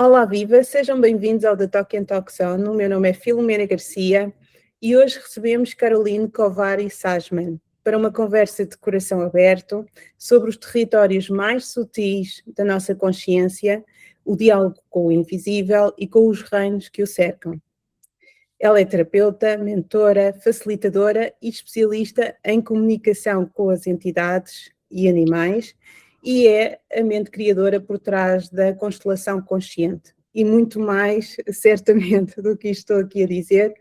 Olá, viva! Sejam bem-vindos ao The Talk and Talk Zone. O meu nome é Filomena Garcia e hoje recebemos Caroline Kovári Sajman para uma conversa de coração aberto sobre os territórios mais sutis da nossa consciência, o diálogo com o invisível e com os reinos que o cercam. Ela é terapeuta, mentora, facilitadora e especialista em comunicação com as entidades e animais e é a mente criadora por trás da constelação consciente. E muito mais, certamente, do que estou aqui a dizer,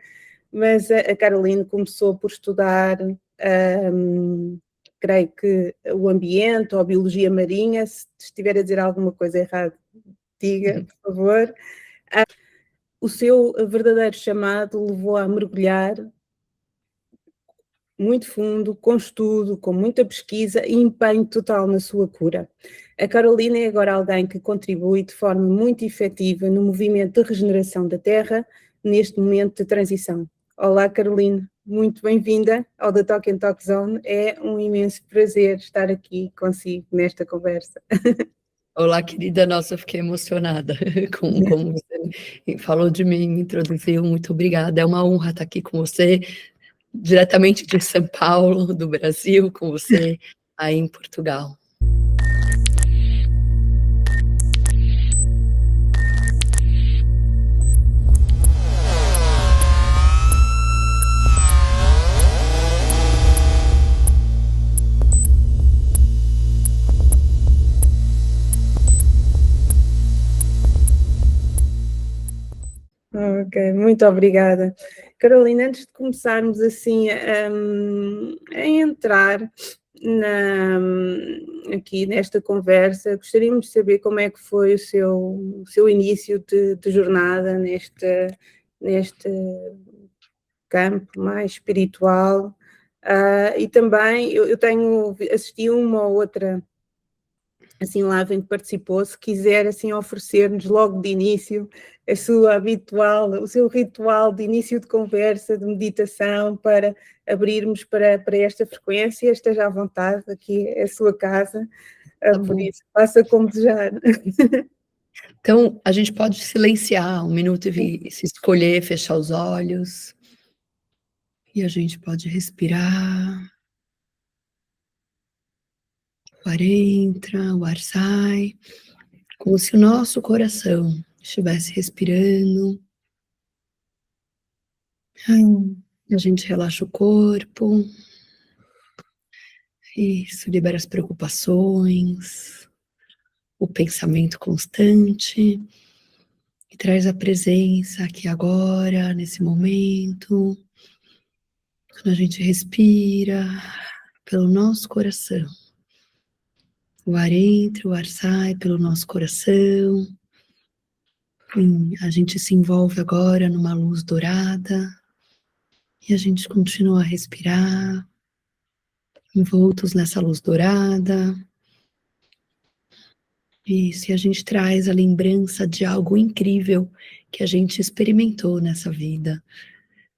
mas a Caroline começou por estudar, creio que o ambiente ou a biologia marinha. Se estiver a dizer alguma coisa errada, diga, por favor. O seu verdadeiro chamado levou a mergulhar muito fundo, com estudo, com muita pesquisa e empenho total na sua cura. A Carolina é agora alguém que contribui de forma muito efetiva no movimento de regeneração da Terra, neste momento de transição. Olá, Carolina, muito bem-vinda ao The Talk and Talk Zone. É um imenso prazer estar aqui consigo nesta conversa. Olá, querida, nossa, eu fiquei emocionada como você falou de mim, me introduziu, muito obrigada, é uma honra estar aqui com você, diretamente de São Paulo, do Brasil, com você aí em Portugal. Ok, muito obrigada. Carolina, antes de começarmos assim a entrar aqui nesta conversa, gostaríamos de saber como é que foi o seu início de jornada neste campo mais espiritual. E também eu tenho assistido uma ou outra assim live em que participou, se quiser assim oferecer-nos logo de início o seu ritual de início de conversa, de meditação, para abrirmos para esta frequência, esteja à vontade, aqui é a sua casa, por isso, faça como desejar. Então, a gente pode silenciar 1 minuto e se escolher, fechar os olhos, e a gente pode respirar. O ar entra, o ar sai, como se o nosso coração estivesse respirando. A gente relaxa o corpo. Isso, libera as preocupações, o pensamento constante, e traz a presença aqui agora, nesse momento. Quando a gente respira pelo nosso coração, o ar entra, o ar sai pelo nosso coração. A gente se envolve agora numa luz dourada e a gente continua a respirar, envoltos nessa luz dourada. E se a gente traz a lembrança de algo incrível que a gente experimentou nessa vida,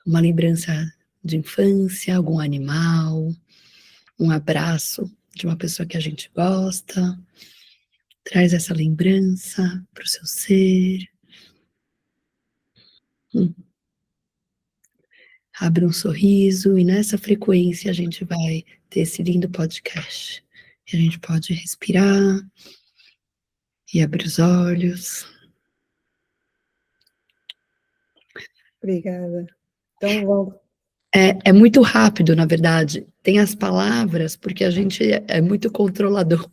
uma lembrança de infância, algum animal, um abraço de uma pessoa que a gente gosta, traz essa lembrança para o seu ser. Abre um sorriso e nessa frequência a gente vai ter esse lindo podcast. E a gente pode respirar e abrir os olhos. Obrigada. Então, bom. É muito rápido, na verdade. Tem as palavras, porque a gente é muito controlador.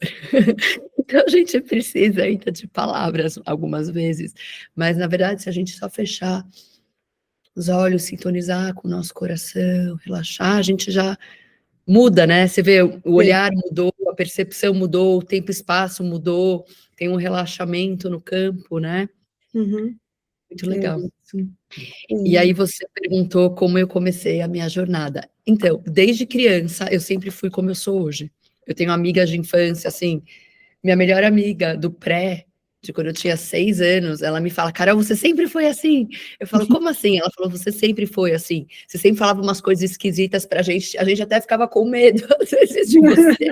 Então a gente precisa ainda de palavras algumas vezes. Mas, na verdade, se a gente só fechar os olhos, sintonizar com o nosso coração, relaxar, a gente já muda, né? Você vê, o olhar mudou, a percepção mudou, o tempo e espaço mudou, tem um relaxamento no campo, né? Uhum. Muito legal. E aí você perguntou como eu comecei a minha jornada. Então, desde criança, eu sempre fui como eu sou hoje. Eu tenho amigas de infância, assim, minha melhor amiga do pré, de quando eu tinha 6 anos, ela me fala, Carol, você sempre foi assim? Eu falo, como assim? Ela falou, você sempre foi assim. Você sempre falava umas coisas esquisitas pra gente, a gente até ficava com medo, às vezes, de você.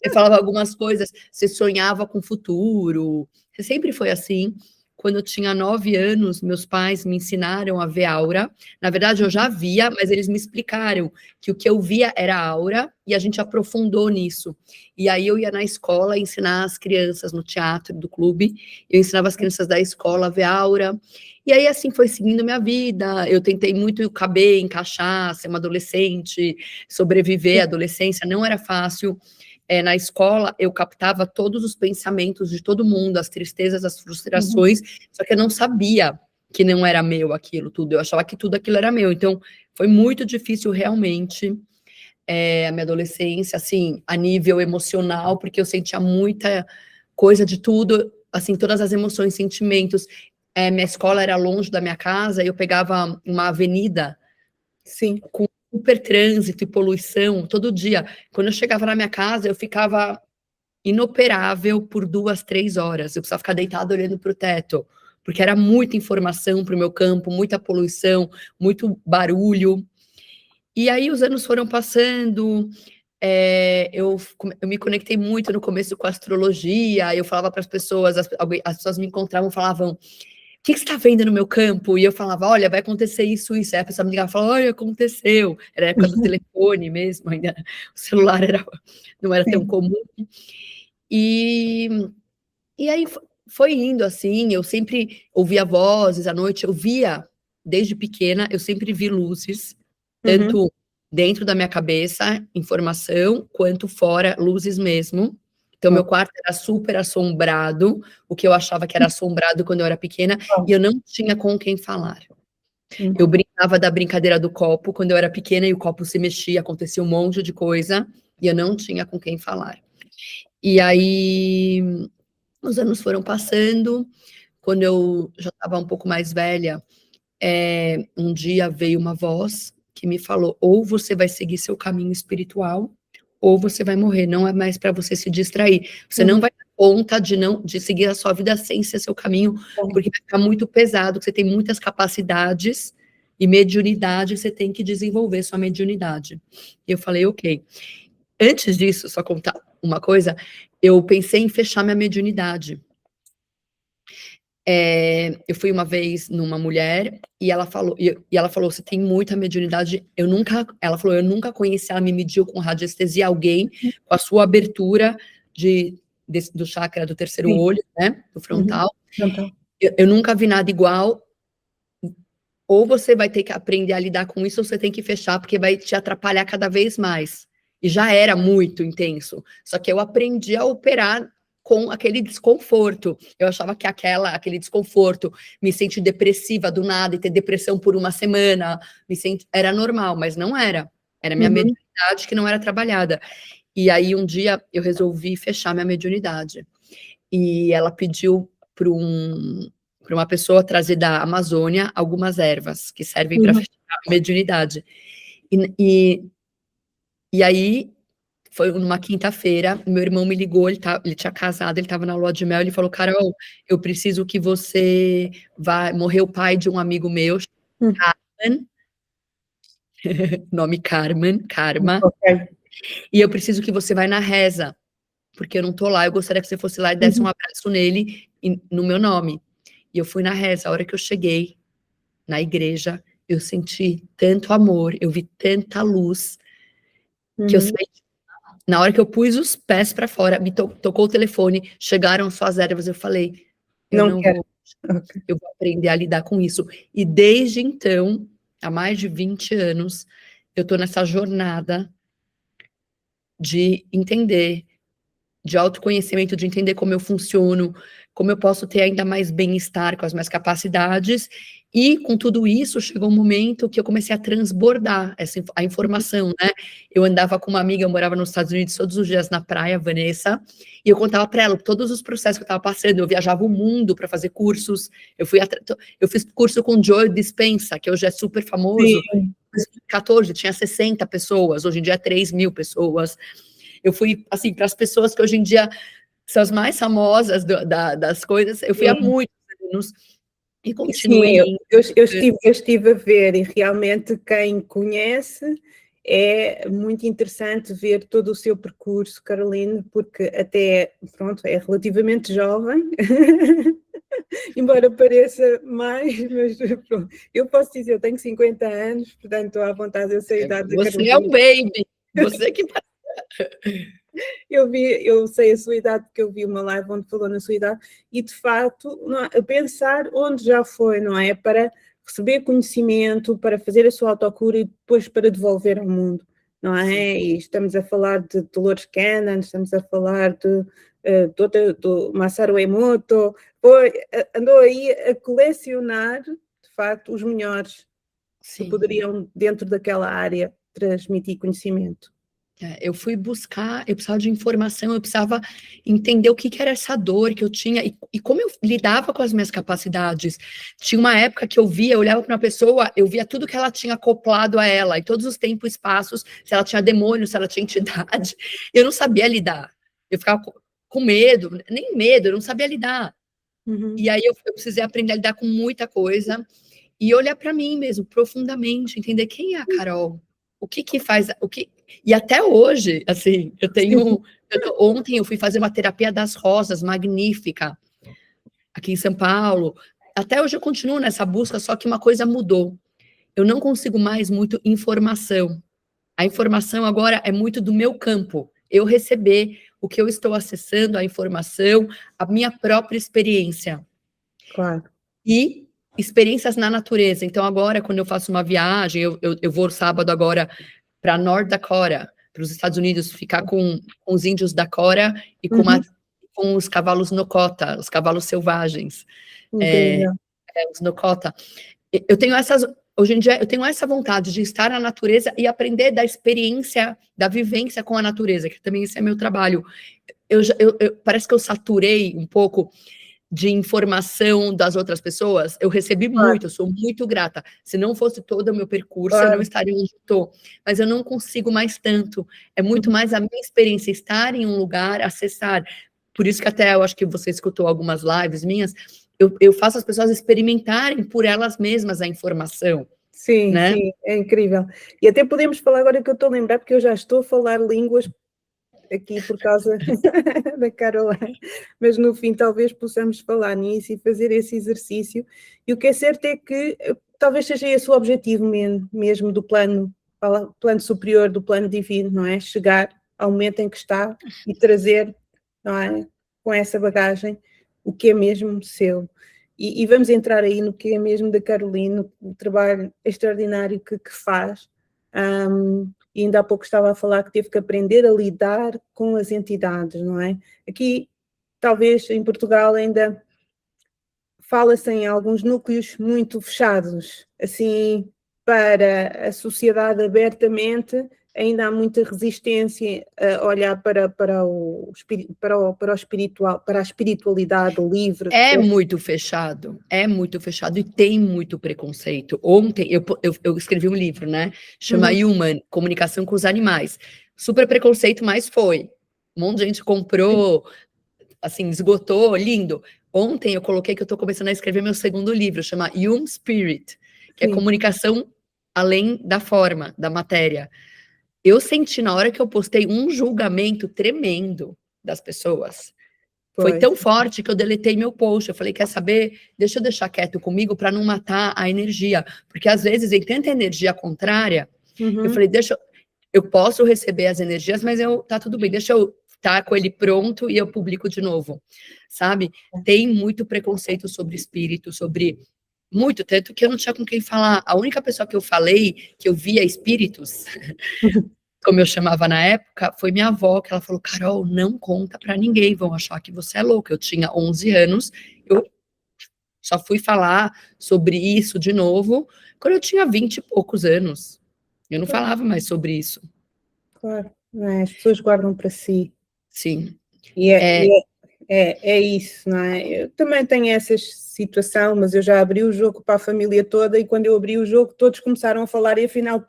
Você falava algumas coisas, você sonhava com o futuro, você sempre foi assim. quando eu tinha 9 anos, meus pais me ensinaram a ver aura. Na verdade, eu já via, mas eles me explicaram que o que eu via era aura, e a gente aprofundou nisso. E aí eu ia na escola ensinar as crianças no teatro do clube, eu ensinava as crianças da escola a ver aura, e aí assim foi seguindo minha vida. Eu tentei muito caber, encaixar, ser uma adolescente, sobreviver à adolescência, não era fácil. Na escola, eu captava todos os pensamentos de todo mundo, as tristezas, as frustrações, só que eu não sabia que não era meu aquilo tudo, eu achava que tudo aquilo era meu, então foi muito difícil realmente a minha adolescência, assim, a nível emocional, porque eu sentia muita coisa de tudo, assim, todas as emoções, sentimentos. Minha escola era longe da minha casa, eu pegava uma avenida com super trânsito e poluição todo dia. Quando eu chegava na minha casa, eu ficava inoperável por 2, 3 horas. Eu precisava ficar deitada olhando para o teto, porque era muita informação para o meu campo, muita poluição, muito barulho. E aí os anos foram passando, eu me conectei muito no começo com a astrologia, eu falava para as pessoas, as pessoas me encontravam e falavam: o que você está vendo no meu campo? E eu falava, olha, vai acontecer isso, isso. Aí a pessoa me ligava e falava, olha, aconteceu. Era a época do telefone mesmo, ainda o celular não era tão comum. E aí foi indo assim, eu sempre ouvia vozes à noite, eu via, desde pequena, eu sempre vi luzes, tanto dentro da minha cabeça, informação, quanto fora, luzes mesmo. Então, meu quarto era super assombrado, o que eu achava que era assombrado quando eu era pequena, e eu não tinha com quem falar. Eu brincava da brincadeira do copo quando eu era pequena, e o copo se mexia, acontecia um monte de coisa, e eu não tinha com quem falar. E aí, os anos foram passando, quando eu já estava um pouco mais velha, um dia veio uma voz que me falou, ou você vai seguir seu caminho espiritual, ou você vai morrer, não é mais para você se distrair. Você não vai dar conta de seguir a sua vida sem ser seu caminho, porque vai ficar muito pesado, você tem muitas capacidades e mediunidade, você tem que desenvolver sua mediunidade. E eu falei, ok. Antes disso, só contar uma coisa, eu pensei em fechar minha mediunidade. Eu fui uma vez numa mulher e ela falou, você tem muita mediunidade. Ela falou, eu nunca conheci, ela me mediu com radiestesia alguém com a sua abertura do chakra do terceiro olho, né, do frontal. Eu nunca vi nada igual. Ou você vai ter que aprender a lidar com isso, ou você tem que fechar, porque vai te atrapalhar cada vez mais. E já era muito intenso. Só que eu aprendi a operar com aquele desconforto. Eu achava que aquele desconforto, me sentir depressiva do nada e ter depressão por uma semana, era normal, mas não era. Era minha mediunidade que não era trabalhada. E aí um dia eu resolvi fechar minha mediunidade. E ela pediu para uma pessoa trazer da Amazônia algumas ervas que servem para fechar a mediunidade. E aí foi numa quinta-feira, meu irmão me ligou, ele tinha casado, ele estava na lua de mel, ele falou, Carol, eu preciso que você vá, morreu o pai de um amigo meu, Carmen, nome Karma, e eu preciso que você vá na reza, porque eu não tô lá, eu gostaria que você fosse lá e desse um abraço nele, no meu nome. E eu fui na reza, a hora que eu cheguei na igreja, eu senti tanto amor, eu vi tanta luz, que eu saí. Na hora que eu pus os pés para fora, me tocou o telefone, chegaram suas ervas, eu falei, eu vou aprender a lidar com isso. E desde então, há mais de 20 anos, eu tô nessa jornada de entender, de autoconhecimento, de entender como eu funciono, como eu posso ter ainda mais bem-estar com as minhas capacidades, e com tudo isso, chegou um momento que eu comecei a transbordar a informação, né? Eu andava com uma amiga, eu morava nos Estados Unidos todos os dias na praia, Vanessa, e eu contava para ela todos os processos que eu estava passando, eu viajava o mundo para fazer cursos, eu fiz curso com Joe Dispenza, que hoje é super famoso, em 2014 tinha 60 pessoas, hoje em dia é 3.000 pessoas. Eu fui, assim, para as pessoas que hoje em dia são as mais famosas das coisas, eu fui há muitos anos e continuei. Sim, eu estive a ver, e realmente quem conhece é muito interessante ver todo o seu percurso, Caroline, porque até, pronto, é relativamente jovem, embora pareça mais, mas pronto, eu posso dizer, eu tenho 50 anos, portanto estou à vontade, eu sei a idade da Você é um Carolina. baby, você que... Eu sei a sua idade porque eu vi uma live onde falou na sua idade e, de facto, pensar onde já foi, não é? Para receber conhecimento, para fazer a sua autocura e depois para devolver ao mundo, não é? Sim. E estamos a falar de Dolores Cannon, estamos a falar do Masaru Emoto, andou aí a colecionar, de facto, os melhores que poderiam, dentro daquela área, transmitir conhecimento. Eu fui buscar, eu precisava de informação, eu precisava entender o que era essa dor que eu tinha e como eu lidava com as minhas capacidades. Tinha uma época que eu olhava para uma pessoa, eu via tudo que ela tinha acoplado a ela, e todos os tempos, espaços, se ela tinha demônio, se ela tinha entidade, eu não sabia lidar. Eu ficava com medo, nem medo, eu não sabia lidar. Uhum. E aí eu precisei aprender a lidar com muita coisa e olhar para mim mesmo, profundamente, entender quem é a Carol, o que faz, e até hoje, assim, ontem eu fui fazer uma terapia das rosas, magnífica, aqui em São Paulo, até hoje eu continuo nessa busca, só que uma coisa mudou, eu não consigo mais muito informação, a informação agora é muito do meu campo, eu receber o que eu estou acessando, a informação, a minha própria experiência. Claro. E experiências na natureza. Então, agora, quando eu faço uma viagem, eu vou sábado agora para North Dakota, para os Estados Unidos, ficar com os índios Dakota e com os cavalos Nokota, os cavalos selvagens. Os Nokota. Eu tenho hoje em dia, eu tenho essa vontade de estar na natureza e aprender da experiência, da vivência com a natureza, que também esse é meu trabalho. Parece que eu saturei um pouco de informação das outras pessoas, eu recebi muito, eu sou muito grata. Se não fosse todo o meu percurso, eu não estaria onde estou. Mas eu não consigo mais tanto. É muito mais a minha experiência, estar em um lugar, acessar. Por isso que até eu acho que você escutou algumas lives minhas, eu faço as pessoas experimentarem por elas mesmas a informação. Sim, né? Sim, é incrível. E até podemos falar agora que eu estou a lembrar, porque eu já estou a falar línguas aqui por causa da Caroline, mas no fim talvez possamos falar nisso e fazer esse exercício. E o que é certo é que talvez seja esse o objetivo mesmo do plano superior, do plano divino, não é? Chegar ao momento em que está e trazer, não é? Com essa bagagem, o que é mesmo seu. E vamos entrar aí no que é mesmo da Caroline, o trabalho extraordinário que faz. E ainda há pouco estava a falar que teve que aprender a lidar com as entidades, não é? Aqui, talvez em Portugal ainda fala-se em alguns núcleos muito fechados, assim, para a sociedade abertamente, ainda há muita resistência a olhar para o espiritual, para a espiritualidade livre. É muito fechado e tem muito preconceito. Ontem eu escrevi um livro, né? Chama Human, Comunicação com os Animais. Super preconceito, mas foi. Um monte de gente comprou, assim, esgotou, lindo. Ontem eu coloquei que eu estou começando a escrever meu segundo livro, chama Human Spirit, que é comunicação além da forma, da matéria. Eu senti na hora que eu postei um julgamento tremendo das pessoas. Foi tão forte que eu deletei meu post. Eu falei, quer saber? Deixa eu deixar quieto comigo para não matar a energia. Porque às vezes em tanta energia contrária, eu falei, eu posso receber as energias, mas tá tudo bem, deixa eu estar com ele pronto e eu publico de novo. Sabe? Tem muito preconceito sobre espírito, sobre muito, tanto que eu não tinha com quem falar. A única pessoa que eu falei que eu via espíritos como eu chamava na época, foi minha avó, que ela falou, Carol, não conta pra ninguém, vão achar que você é louca. Eu tinha 11 anos, eu só fui falar sobre isso de novo quando eu tinha 20 e poucos anos. Eu não falava mais sobre isso. Claro, não é? As pessoas guardam para si. Sim. É isso, não é? Eu também tenho essa situação, mas eu já abri o jogo para a família toda e quando eu abri o jogo todos começaram a falar e afinal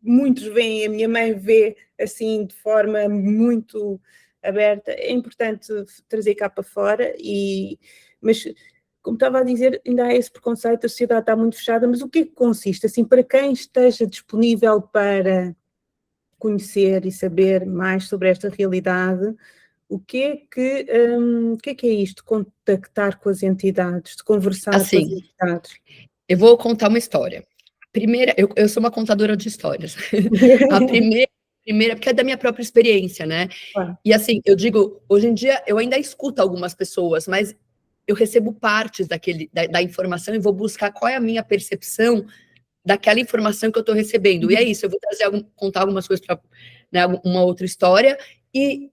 muitos veem, a minha mãe vê assim de forma muito aberta. É importante trazer cá para fora, mas como estava a dizer, ainda há esse preconceito, a sociedade está muito fechada, mas o que é que consiste? Assim, para quem esteja disponível para conhecer e saber mais sobre esta realidade, o que é isto? Contactar com as entidades, de conversar com as Assim, entidades? eu vou contar uma história. Primeira, eu sou uma contadora de histórias. A primeira, porque é da minha própria experiência, né? Claro. E assim, eu digo, hoje em dia eu ainda escuto algumas pessoas, mas eu recebo partes da informação e vou buscar qual é a minha percepção daquela informação que eu estou recebendo. E é isso, eu vou contar algumas coisas para, né, uma outra história, e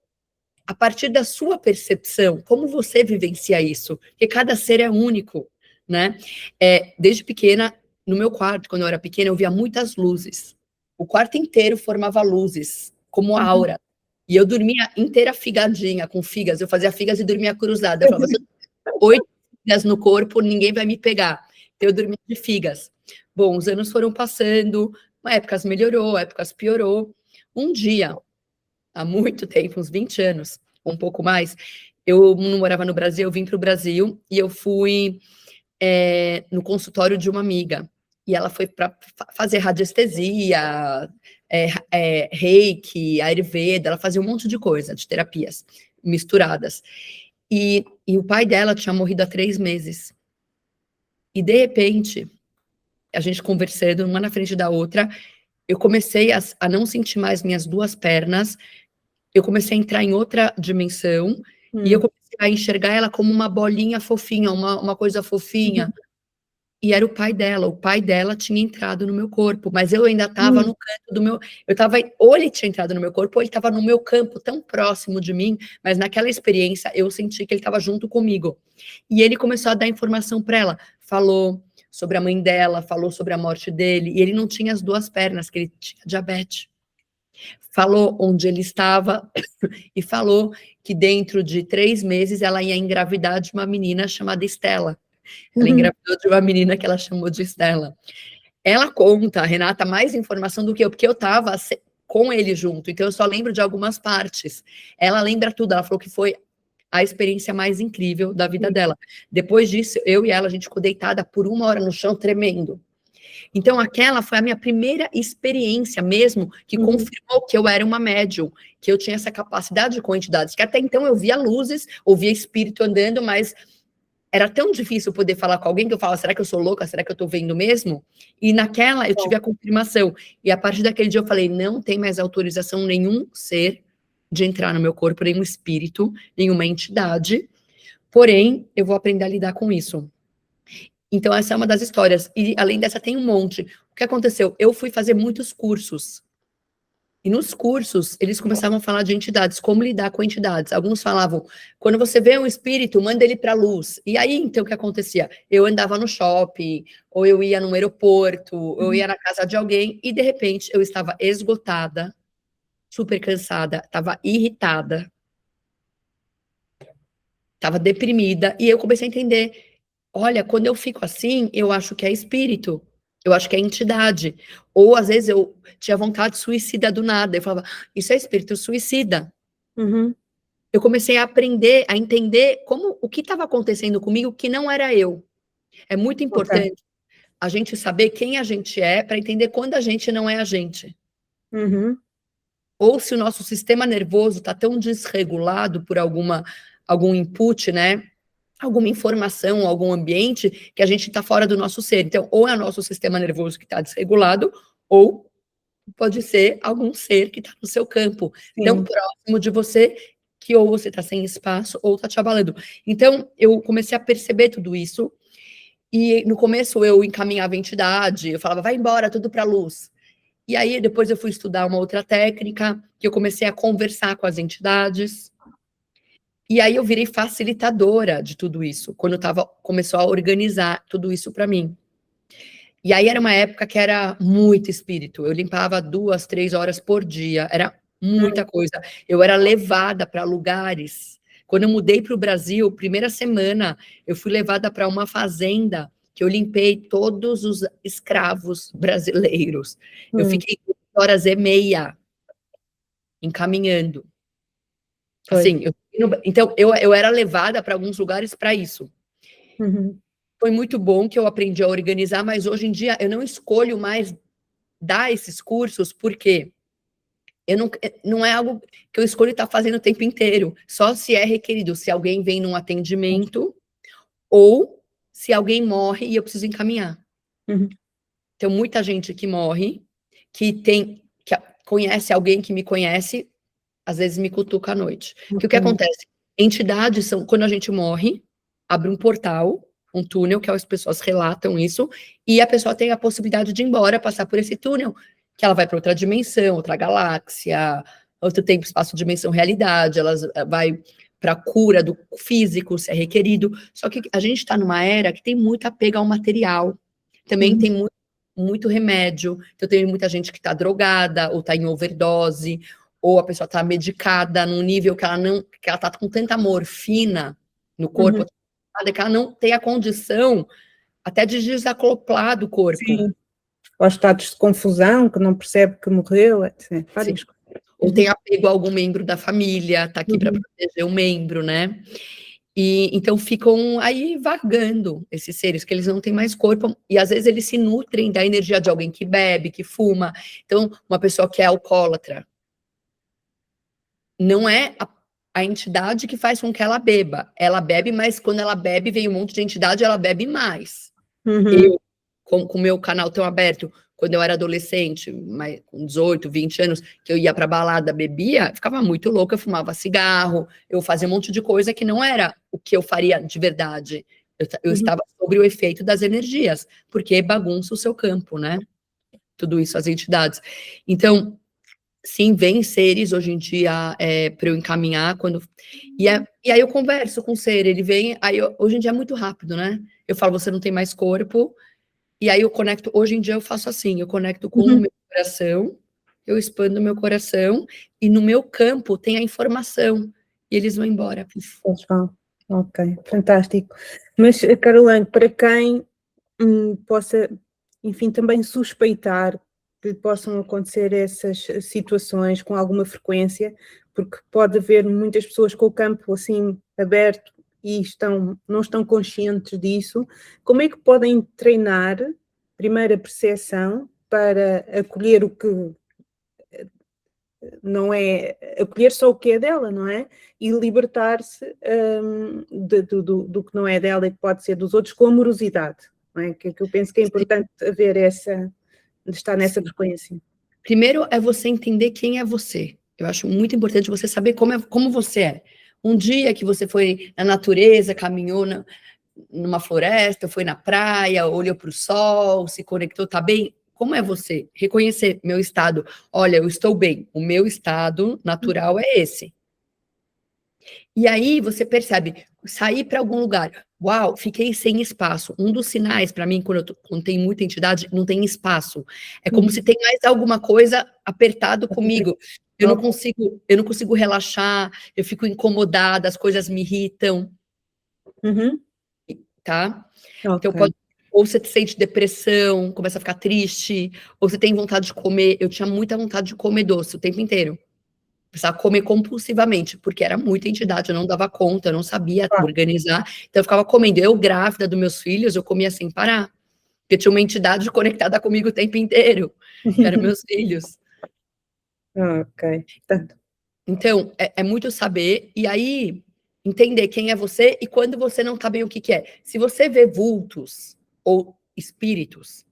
a partir da sua percepção, como você vivencia isso? Porque cada ser é único, né? Desde pequena, no meu quarto, quando eu era pequena, eu via muitas luzes. O quarto inteiro formava luzes, como aura. E eu dormia inteira figadinha, com figas. Eu fazia figas e dormia cruzada. Eu falava, se eu tenho 8 figas no corpo, ninguém vai me pegar. Então, eu dormia de figas. Bom, os anos foram passando, épocas melhorou, épocas piorou. Um dia, há muito tempo, uns 20 anos, um pouco mais, eu não morava no Brasil, eu vim para o Brasil e eu fui no consultório de uma amiga. E ela foi para fazer radiestesia, reiki, ayurveda, ela fazia um monte de coisa, de terapias misturadas. E o pai dela tinha morrido há 3 meses. E, de repente, a gente conversando, uma na frente da outra, eu comecei a não sentir mais minhas 2 pernas, eu comecei a entrar em outra dimensão, e eu comecei a enxergar ela como uma bolinha fofinha, uma coisa fofinha. E era o pai dela tinha entrado no meu corpo, mas eu ainda estava no canto do meu, ou ele tinha entrado no meu corpo, ou ele estava no meu campo, tão próximo de mim, mas naquela experiência eu senti que ele estava junto comigo. E ele começou a dar informação para ela, falou sobre a mãe dela, falou sobre a morte dele, e ele não tinha as 2 pernas, que ele tinha diabetes. Falou onde ele estava e falou que dentro de 3 meses ela ia engravidar de uma menina chamada Estela. Ela engravidou de uma menina que ela chamou de Estela. Ela conta, Renata, mais informação do que eu, porque eu estava com ele junto, então eu só lembro de algumas partes. Ela lembra tudo, ela falou que foi a experiência mais incrível da vida dela. Depois disso, eu e ela, a gente ficou deitada por 1 hora no chão, tremendo. Então, aquela foi a minha primeira experiência mesmo, que confirmou que eu era uma médium, que eu tinha essa capacidade com entidades, que até então eu via luzes, ouvia espírito andando, mas era tão difícil poder falar com alguém que eu falava, será que eu sou louca? Será que eu tô vendo mesmo? E naquela eu tive a confirmação. E a partir daquele dia eu falei, não tem mais autorização nenhum ser de entrar no meu corpo, nenhum espírito, nenhuma entidade. Porém, eu vou aprender a lidar com isso. Então, essa é uma das histórias. E, além dessa, tem um monte. O que aconteceu? Eu fui fazer muitos cursos. E nos cursos, eles começavam a falar de entidades, como lidar com entidades. Alguns falavam, quando você vê um espírito, manda ele para a luz. E aí, então, o que acontecia? Eu andava no shopping, ou eu ia no aeroporto, ou eu ia na casa de alguém, e, de repente, eu estava esgotada, super cansada, estava irritada, estava deprimida, e eu comecei a entender, olha, quando eu fico assim, eu acho que é espírito, eu acho que é entidade. Ou, às vezes, eu tinha vontade suicida do nada. Eu falava, isso é espírito suicida. Eu comecei a aprender, a entender o que estava acontecendo comigo que não era eu. É muito importante a gente saber quem a gente é para entender quando a gente não é a gente. Ou se o nosso sistema nervoso está tão desregulado por algum input, né? Alguma informação, algum ambiente, que a gente está fora do nosso ser. Então, ou é o nosso sistema nervoso que está desregulado, ou pode ser algum ser que está no seu campo, tão próximo de você, que ou você está sem espaço, ou está te abalando. Então, eu comecei a perceber tudo isso, e no começo eu encaminhava a entidade, eu falava, vai embora, tudo para a luz. E aí, depois eu fui estudar uma outra técnica, que eu comecei a conversar com as entidades, e aí eu virei facilitadora de tudo isso, quando começou a organizar tudo isso para mim. E aí era uma época que era muito espírito, eu limpava 2, 3 horas por dia, era muita coisa. Eu era levada para lugares. Quando eu mudei para o Brasil, primeira semana, eu fui levada para uma fazenda, que eu limpei todos os escravos brasileiros. Eu fiquei 2 horas e meia encaminhando. Assim, então, eu era levada para alguns lugares para isso. Foi muito bom que eu aprendi a organizar, mas hoje em dia eu não escolho mais dar esses cursos, porque não é algo que eu escolho estar fazendo o tempo inteiro, só se é requerido, se alguém vem num atendimento, ou se alguém morre e eu preciso encaminhar. Uhum. Tem muita gente que morre, que conhece alguém que me conhece, às vezes me cutuca à noite. Que o que acontece? Entidades são, quando a gente morre, abre um portal, um túnel, que as pessoas relatam isso, e a pessoa tem a possibilidade de ir embora, passar por esse túnel, que ela vai para outra dimensão, outra galáxia, outro tempo, espaço, dimensão, realidade, ela vai para a cura do físico, se é requerido. Só que a gente está numa era que tem muito apego ao material, também tem muito remédio, então tem muita gente que está drogada, ou está em overdose, ou a pessoa está medicada num nível que ela está com tanta morfina no corpo, que ela não tem a condição até de desacoplar do corpo. Sim. Ou estados de confusão, que não percebe que morreu, etc. Várias coisas. Ou tem apego a algum membro da família, está aqui para proteger o membro, né? E então ficam aí vagando esses seres, que eles não têm mais corpo, e às vezes eles se nutrem da energia de alguém que bebe, que fuma. Então, uma pessoa que é alcoólatra, não é a entidade que faz com que ela beba. Ela bebe, mas quando ela bebe, vem um monte de entidade, ela bebe mais. Eu, com o meu canal tão aberto, quando eu era adolescente, com 18, 20 anos, que eu ia pra balada, bebia, ficava muito louca, eu fumava cigarro, eu fazia um monte de coisa que não era o que eu faria de verdade. Eu estava sobre o efeito das energias, porque bagunça o seu campo, né? Tudo isso, as entidades. Então, sim, vem seres hoje em dia para eu encaminhar, e aí eu converso com o ser, ele vem, hoje em dia é muito rápido, né? Eu falo, você não tem mais corpo, e aí eu conecto, hoje em dia eu faço assim, eu conecto com o meu coração, eu expando o meu coração, e no meu campo tem a informação, e eles vão embora. Ok, fantástico. Mas, Caroline, para quem possa, enfim, também suspeitar que possam acontecer essas situações com alguma frequência, porque pode haver muitas pessoas com o campo assim aberto e não estão conscientes disso, como é que podem treinar, primeiro, a percepção para acolher o que não é, acolher só o que é dela, não é? E libertar-se do que não é dela e que pode ser dos outros com amorosidade, não é? Que eu penso que é importante haver estar nessa frequência. Primeiro é você entender quem é você. Eu acho muito importante você saber como você é. Um dia que você foi na natureza, caminhou numa floresta, foi na praia, olhou para o sol, se conectou, tá bem? Como é você? Reconhecer meu estado. Olha, eu estou bem. O meu estado natural é esse. E aí você percebe, sair para algum lugar. Uau, fiquei sem espaço. Um dos sinais para mim, quando tem muita entidade, não tem espaço. É como se tem mais alguma coisa apertado comigo. Eu não consigo relaxar, eu fico incomodada, as coisas me irritam. Tá? Então ou você sente depressão, começa a ficar triste, ou você tem vontade de comer. Eu tinha muita vontade de comer doce o tempo inteiro. Precisava comer compulsivamente, porque era muita entidade, eu não dava conta, eu não sabia organizar. Então eu ficava comendo. Eu, grávida dos meus filhos, eu comia sem parar. Porque tinha uma entidade conectada comigo o tempo inteiro, que eram meus filhos. Ok. Então, é muito saber, e aí entender quem é você e quando você não tá bem o que é. Se você vê vultos ou espíritos,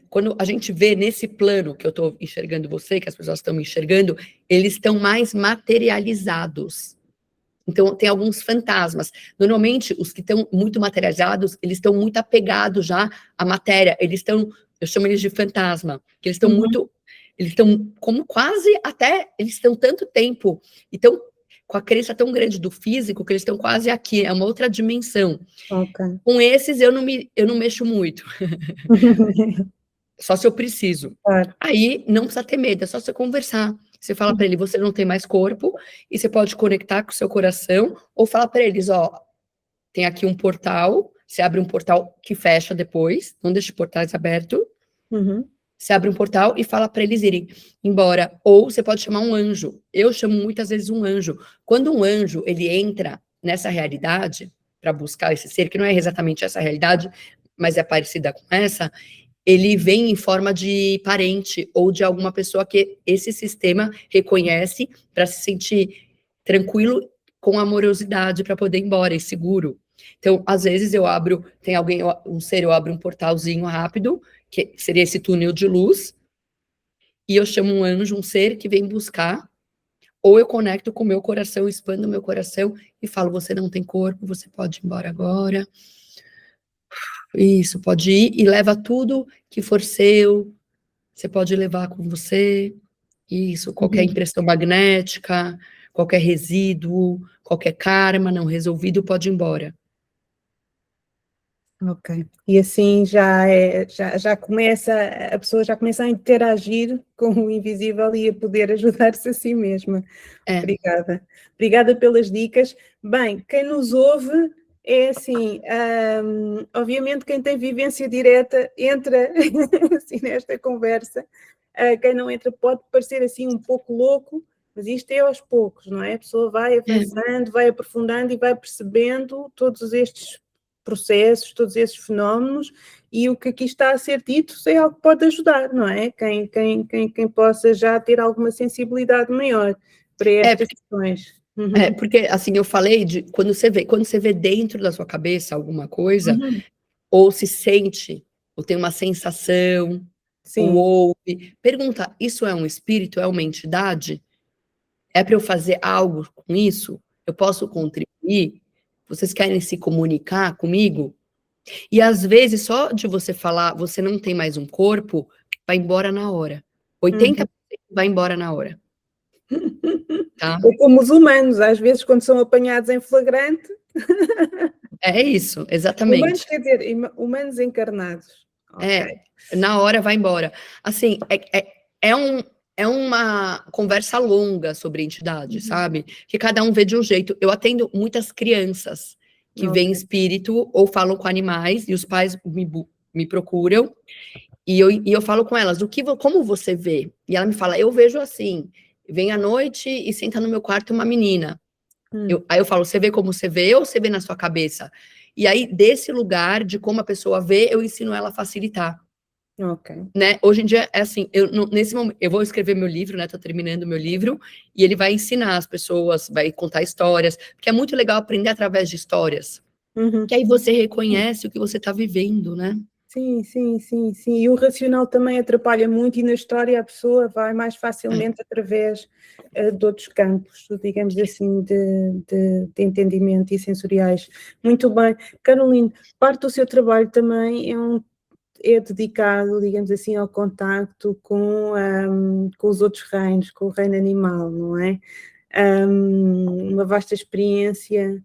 quando a gente vê nesse plano que eu estou enxergando você, que as pessoas estão me enxergando, eles estão mais materializados. Então, tem alguns fantasmas. Normalmente, os que estão muito materializados, eles estão muito apegados já à matéria. Eu chamo eles de fantasma, que eles estão como quase até, eles estão tanto tempo, então com a crença tão grande do físico, que eles estão quase aqui, é uma outra dimensão. Com esses, eu não mexo muito. Só se eu preciso. Aí, não precisa ter medo, é só você conversar. Você fala para ele, você não tem mais corpo, e você pode conectar com o seu coração, ou fala para eles, ó, tem aqui um portal, você abre um portal que fecha depois, não deixe portais abertos, você abre um portal e fala para eles irem embora, ou você pode chamar um anjo. Eu chamo muitas vezes um anjo. Quando um anjo, ele entra nessa realidade, para buscar esse ser, que não é exatamente essa realidade, mas é parecida com essa, ele vem em forma de parente ou de alguma pessoa que esse sistema reconhece para se sentir tranquilo, com amorosidade, para poder ir embora e seguro. Então, às vezes tem alguém, um ser, eu abro um portalzinho rápido, que seria esse túnel de luz, e eu chamo um anjo, um ser que vem buscar, ou eu conecto com o meu coração, expando o meu coração e falo, você não tem corpo, você pode ir embora agora. Isso, pode ir e leva tudo que for seu, você pode levar com você. Isso, qualquer impressão magnética, qualquer resíduo, qualquer karma não resolvido pode ir embora. Ok. E assim já começa, a pessoa já começa a interagir com o invisível e a poder ajudar-se a si mesma. Obrigada. Obrigada pelas dicas. Bem, quem nos ouve é assim, obviamente quem tem vivência direta entra assim, nesta conversa. Quem não entra pode parecer assim um pouco louco, mas isto é aos poucos, não é? A pessoa vai avançando, vai aprofundando e vai percebendo todos estes processos, todos esses fenómenos, e o que aqui está a ser dito é algo que pode ajudar, não é? Quem possa já ter alguma sensibilidade maior para estas questões. Porque assim, eu falei de quando você vê dentro da sua cabeça alguma coisa, ou se sente, ou tem uma sensação, ou Sim. ouve, pergunta, isso é um espírito, é uma entidade? É para eu fazer algo com isso? Eu posso contribuir? Vocês querem se comunicar comigo? E às vezes, só de você falar, você não tem mais um corpo, vai embora na hora. 80% vai embora na hora. Tá? Ou como os humanos, às vezes, quando são apanhados em flagrante. É isso, exatamente. Humanos, quer dizer, humanos encarnados. Okay. Na hora vai embora. Assim, é uma conversa longa sobre entidade, sabe? Que cada um vê de um jeito. Eu atendo muitas crianças que veem espírito ou falam com animais, e os pais me procuram, e eu falo com elas, como você vê? E ela me fala, eu vejo assim, vem à noite e senta no meu quarto uma menina. Aí eu falo, você vê como você vê ou você vê na sua cabeça? E aí, desse lugar, de como a pessoa vê, eu ensino ela a facilitar. Né? Hoje em dia, é assim, nesse momento, eu vou escrever meu livro, né? Tô terminando meu livro, e ele vai ensinar as pessoas, vai contar histórias, porque é muito legal aprender através de histórias. Que aí você reconhece o que você está vivendo, né? Sim. E o racional também atrapalha muito, e na história a pessoa vai mais facilmente através de outros campos, digamos assim, de entendimento e sensoriais. Muito bem. Caroline, parte do seu trabalho também é dedicado, digamos assim, ao contacto com os outros reinos, com o reino animal, não é? Uma vasta experiência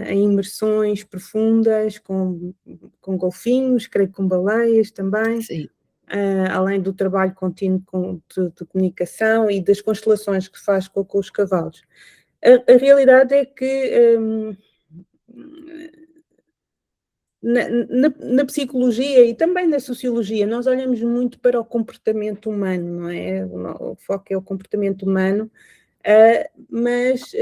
em imersões profundas com golfinhos, creio que com baleias também, além do trabalho contínuo de comunicação e das constelações que faz com os cavalos. A realidade é que na psicologia e também na sociologia, nós olhamos muito para o comportamento humano, não é? O foco é o comportamento humano, mas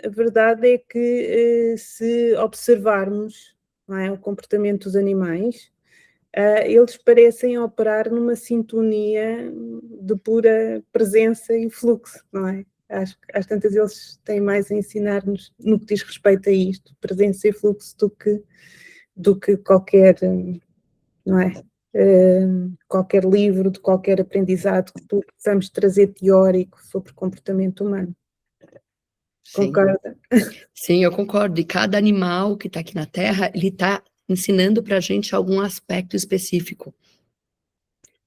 a verdade é que se observarmos, não é, o comportamento dos animais, eles parecem operar numa sintonia de pura presença e fluxo, não é? Às tantas eles têm mais a ensinar-nos no que diz respeito a isto, presença e fluxo, do que qualquer, não é? Qualquer livro, de qualquer aprendizado que possamos trazer teórico sobre comportamento humano. Concorda? Sim, eu concordo. E cada animal que está aqui na Terra, ele está ensinando para a gente algum aspecto específico.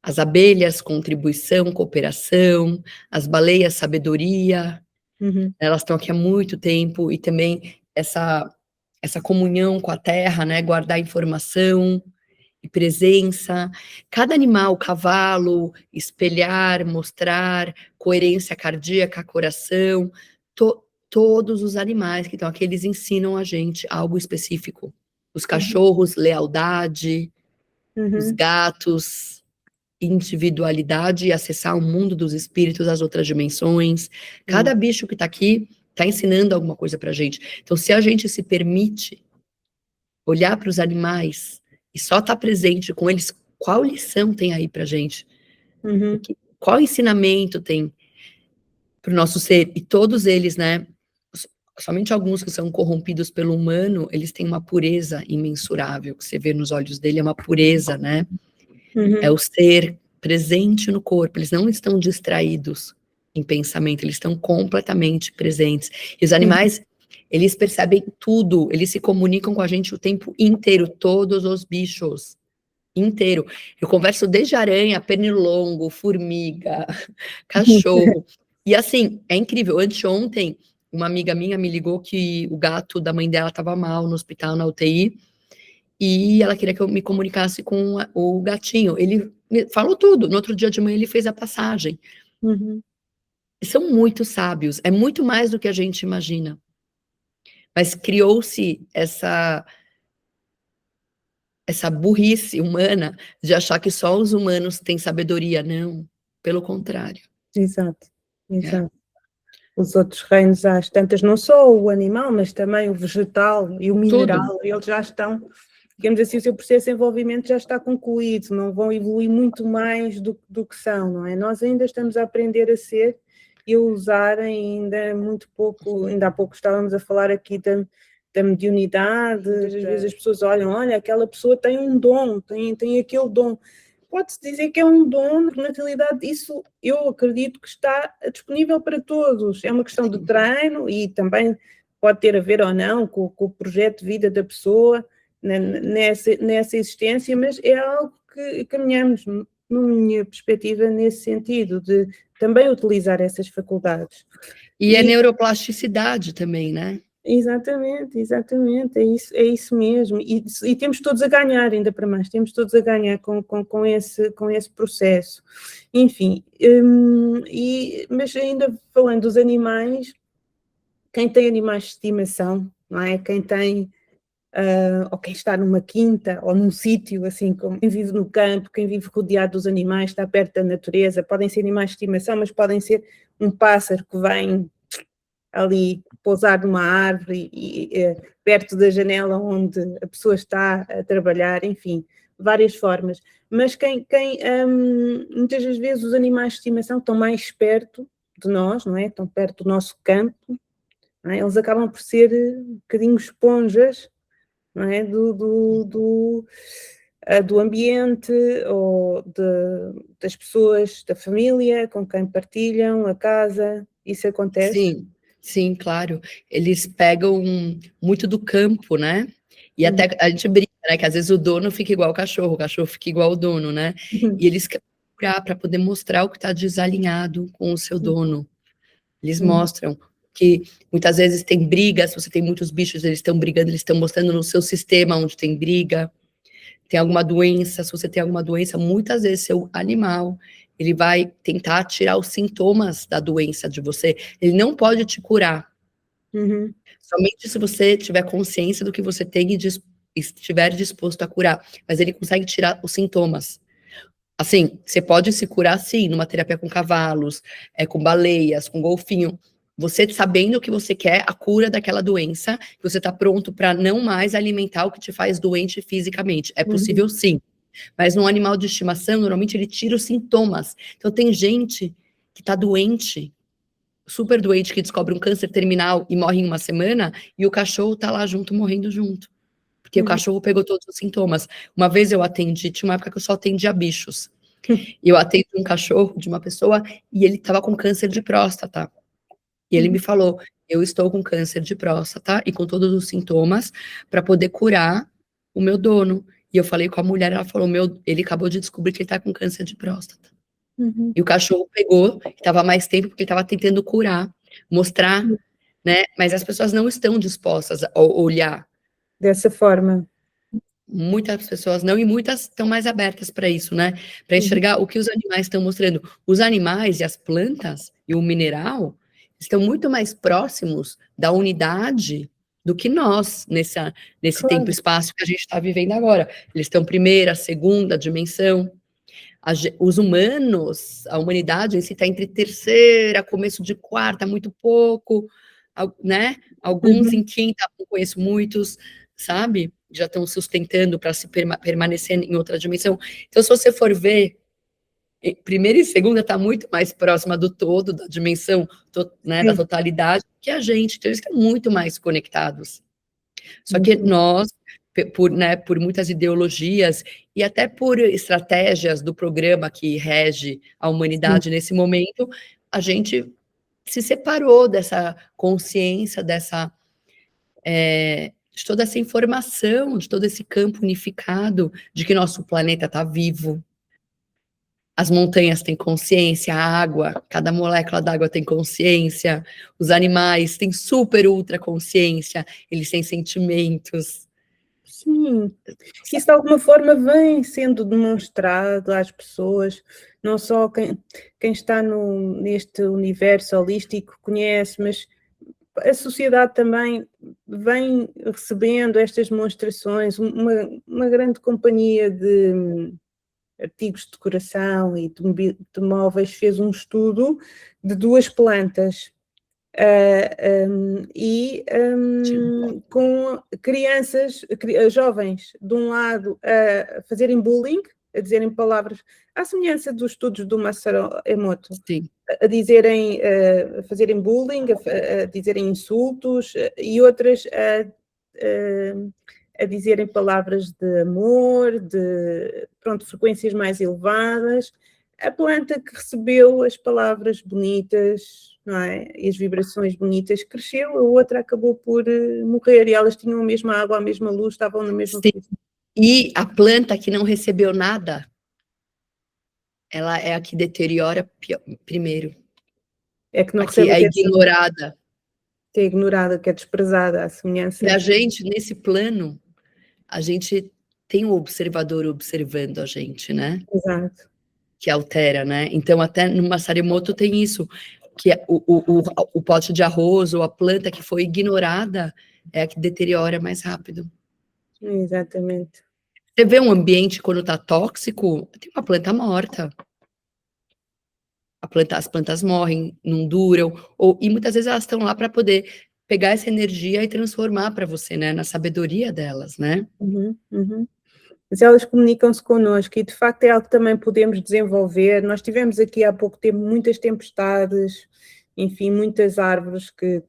As abelhas, contribuição, cooperação, as baleias, sabedoria. Elas estão aqui há muito tempo, e também essa comunhão com a terra, né? Guardar informação e presença. Cada animal, cavalo, espelhar, mostrar, coerência cardíaca, coração, todos os animais que estão aqui, eles ensinam a gente algo específico. Os cachorros, lealdade, os gatos, individualidade e acessar o mundo dos espíritos, as outras dimensões. Cada bicho que está aqui está ensinando alguma coisa para a gente. Então, se a gente se permite olhar para os animais e só estar presente com eles qual lição tem aí pra gente? Uhum. Qual ensinamento tem para o nosso ser? E todos eles, né, somente alguns que são corrompidos pelo humano, eles têm uma pureza imensurável, que você vê nos olhos dele, é uma pureza, né? É o ser presente no corpo, eles não estão distraídos em pensamento, eles estão completamente presentes. E os animais, eles percebem tudo, eles se comunicam com a gente o tempo inteiro, todos os bichos, inteiro. Eu converso desde aranha, pernilongo, formiga, cachorro. E assim, é incrível. Anteontem, uma amiga minha me ligou que o gato da mãe dela estava mal no hospital, na UTI, e ela queria que eu me comunicasse com o gatinho. Ele me falou tudo. No outro dia de manhã, ele fez a passagem. E são muito sábios. É muito mais do que a gente imagina. Mas criou-se essa burrice humana de achar que só os humanos têm sabedoria. Não, pelo contrário. Exato, exato. Os outros reinos, às tantas, não só o animal, mas também o vegetal e o mineral, Tudo. eles já estão, digamos assim, o seu processo de desenvolvimento já está concluído, não vão evoluir muito mais do que são, não é? Nós ainda estamos a aprender a ser e a usar ainda muito pouco, ainda há pouco estávamos a falar aqui da mediunidade, às vezes as pessoas olham, olha, aquela pessoa tem um dom, tem aquele dom. Pode-se dizer que é um dom, porque na realidade isso eu acredito que está disponível para todos. É uma questão de treino e também pode ter a ver ou não com o projeto de vida da pessoa nessa existência, mas é algo que caminhamos, na minha perspectiva, nesse sentido, de também utilizar essas faculdades. E a neuroplasticidade também, né? Exatamente, é isso mesmo, e temos todos a ganhar, ainda para mais, temos todos a ganhar com esse processo, enfim, mas ainda falando dos animais, quem tem animais de estimação, não é? Quem tem, ou quem está numa quinta, ou num sítio, assim, como quem vive no campo, quem vive rodeado dos animais, está perto da natureza, podem ser animais de estimação, mas podem ser um pássaro que vem ali pousar numa árvore perto da janela onde a pessoa está a trabalhar, enfim, várias formas. Mas muitas das vezes os animais de estimação estão mais perto de nós, não é? Estão perto do nosso campo, não é? Eles acabam por ser um bocadinho esponjas, não é? Do ambiente ou das pessoas, da família com quem partilham a casa, isso acontece? Sim, claro. Eles pegam muito do campo, né? E até a gente brinca, né? Que às vezes o dono fica igual o cachorro fica igual o dono, né? E eles querem procurar para poder mostrar o que está desalinhado com o seu dono. Eles mostram que muitas vezes tem briga, se você tem muitos bichos, eles estão brigando, eles estão mostrando no seu sistema onde tem briga. Tem alguma doença, se você tem alguma doença, muitas vezes seu animal, ele vai tentar tirar os sintomas da doença de você. Ele não pode te curar. Somente se você tiver consciência do que você tem e estiver disposto a curar. Mas ele consegue tirar os sintomas. Assim, você pode se curar, sim, numa terapia com cavalos, com baleias, com golfinho. Você sabendo o que você quer, a cura daquela doença, que você está pronto para não mais alimentar o que te faz doente fisicamente. É possível, sim. Mas num animal de estimação, normalmente ele tira os sintomas. Então tem gente que está doente, super doente, que descobre um câncer terminal e morre em uma semana, e o cachorro está lá junto, morrendo junto. Porque o cachorro pegou todos os sintomas. Uma vez eu atendi, tinha uma época que eu só atendia bichos. E eu atendi um cachorro de uma pessoa e ele estava com câncer de próstata. E ele me falou, eu estou com câncer de próstata e com todos os sintomas para poder curar o meu dono. E eu falei com a mulher, ela falou, ele acabou de descobrir que ele está com câncer de próstata. E o cachorro pegou, estava mais tempo porque ele estava tentando curar, mostrar, né? Mas as pessoas não estão dispostas a olhar. Dessa forma. Muitas pessoas não, e muitas estão mais abertas para isso, né? Para enxergar o que os animais estão mostrando. Os animais e as plantas e o mineral estão muito mais próximos da unidade do que nós, nesse tempo e espaço que a gente está vivendo agora. Eles estão primeira, segunda dimensão. Os humanos, a humanidade em si está entre terceira, começo de quarta, muito pouco, né? Alguns em quinta, não conheço muitos, sabe? já estão sustentando para se permanecer em outra dimensão. Então, se você for ver, primeira e segunda está muito mais próxima do todo, da dimensão, né, da totalidade, que a gente. Então, eles estão muito mais conectados. Só que nós, por muitas ideologias e até por estratégias do programa que rege a humanidade nesse momento, a gente se separou dessa consciência, de toda essa informação, de todo esse campo unificado de que nosso planeta está vivo. As montanhas têm consciência, a água, cada molécula d'água tem consciência, os animais têm super ultra consciência, eles têm sentimentos. Sim, isso de alguma forma vem sendo demonstrado às pessoas, não só quem está neste universo holístico conhece, mas a sociedade também vem recebendo estas demonstrações, uma grande companhia de artigos de decoração e de móveis fez um estudo de 2 plantas com crianças, jovens, de um lado a fazerem bullying, a dizerem palavras, à semelhança dos estudos do Masaru Emoto, a dizerem, a fazerem bullying, a dizerem insultos, e outras a dizerem palavras de amor, de frequências mais elevadas. A planta que recebeu as palavras bonitas, não é? E as vibrações bonitas cresceu, a outra acabou por morrer, e elas tinham a mesma água, a mesma luz, estavam na mesma posição. E a planta que não recebeu nada, ela é a que deteriora primeiro. É que não recebe, é ignorada. É ignorada, que é desprezada, a semelhança. E a gente, nesse plano, a gente tem um observador observando a gente, né? Exato. Que altera, né? Então, até no Masaru Emoto tem isso, que o pote de arroz ou a planta que foi ignorada é a que deteriora mais rápido. Exatamente. Você vê um ambiente quando está tóxico, tem uma planta morta. As plantas morrem, não duram, e muitas vezes elas estão lá para poder pegar essa energia e transformar para você, né? Na sabedoria delas, né? Mas elas comunicam-se connosco e, de facto, é algo que também podemos desenvolver. Nós tivemos aqui há pouco tempo muitas tempestades, enfim, muitas árvores que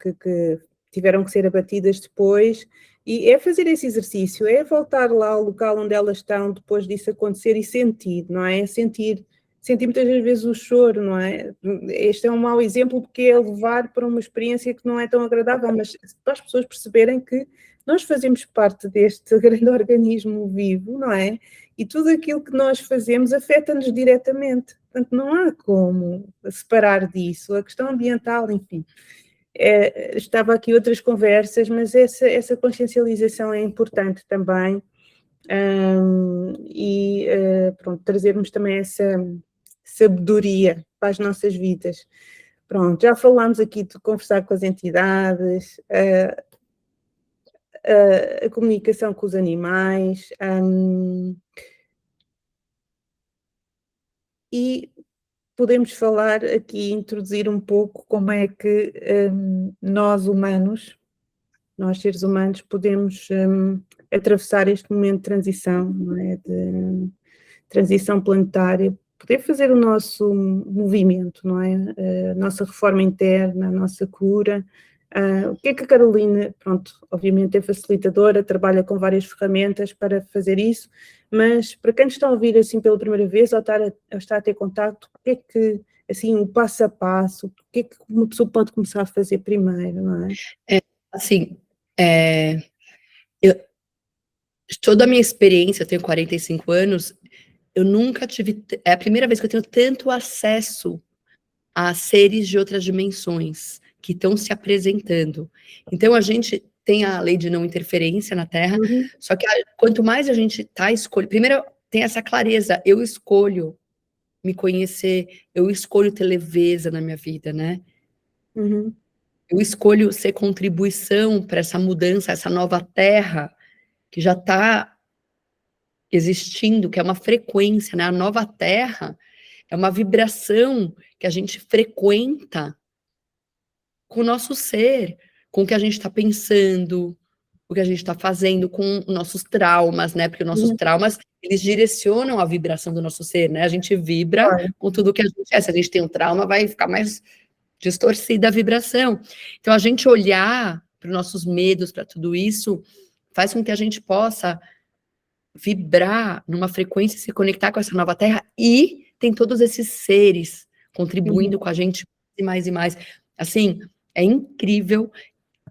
tiveram que ser abatidas depois, e é fazer esse exercício, é voltar lá ao local onde elas estão depois disso acontecer e sentir, não é? Sentir muitas vezes o choro, não é? Este é um mau exemplo porque é levar para uma experiência que não é tão agradável, mas para as pessoas perceberem que nós fazemos parte deste grande organismo vivo, não é? E tudo aquilo que nós fazemos afeta-nos diretamente. Portanto, não há como separar disso. A questão ambiental, enfim. Estava aqui outras conversas, mas essa consciencialização é importante também. Trazermos também essa sabedoria para as nossas vidas. Pronto, já falámos aqui de conversar com as entidades, a comunicação com os animais, e podemos falar aqui, introduzir um pouco como é que nós humanos, nós seres humanos, podemos atravessar este momento de transição, não é? De transição planetária, poder fazer o nosso movimento, não é? A nossa reforma interna, a nossa cura. O que é que a Carolina, pronto, obviamente é facilitadora, trabalha com várias ferramentas para fazer isso, mas para quem está a ouvir assim pela primeira vez, ou está a ter contato, o que é que, assim, o passo a passo, o que é que uma pessoa pode começar a fazer primeiro, não é? Assim, toda a minha experiência, eu tenho 45 anos, eu nunca tive, é a primeira vez que eu tenho tanto acesso a seres de outras dimensões que estão se apresentando. Então, a gente tem a lei de não interferência na Terra, só que quanto mais a gente está escolhendo... Primeiro, tem essa clareza, eu escolho me conhecer, eu escolho ter leveza na minha vida, né? Eu escolho ser contribuição para essa mudança, essa nova Terra, que já está existindo, que é uma frequência, né? A nova Terra é uma vibração que a gente frequenta com o nosso ser, com o que a gente está pensando, o que a gente está fazendo com nossos traumas, né? Porque os nossos traumas, eles direcionam a vibração do nosso ser, né? A gente vibra com tudo que a gente é. Se a gente tem um trauma, vai ficar mais distorcida a vibração. Então, a gente olhar para os nossos medos, para tudo isso, faz com que a gente possa vibrar numa frequência, se conectar com essa nova terra, e tem todos esses seres contribuindo com a gente mais e mais. Assim, é incrível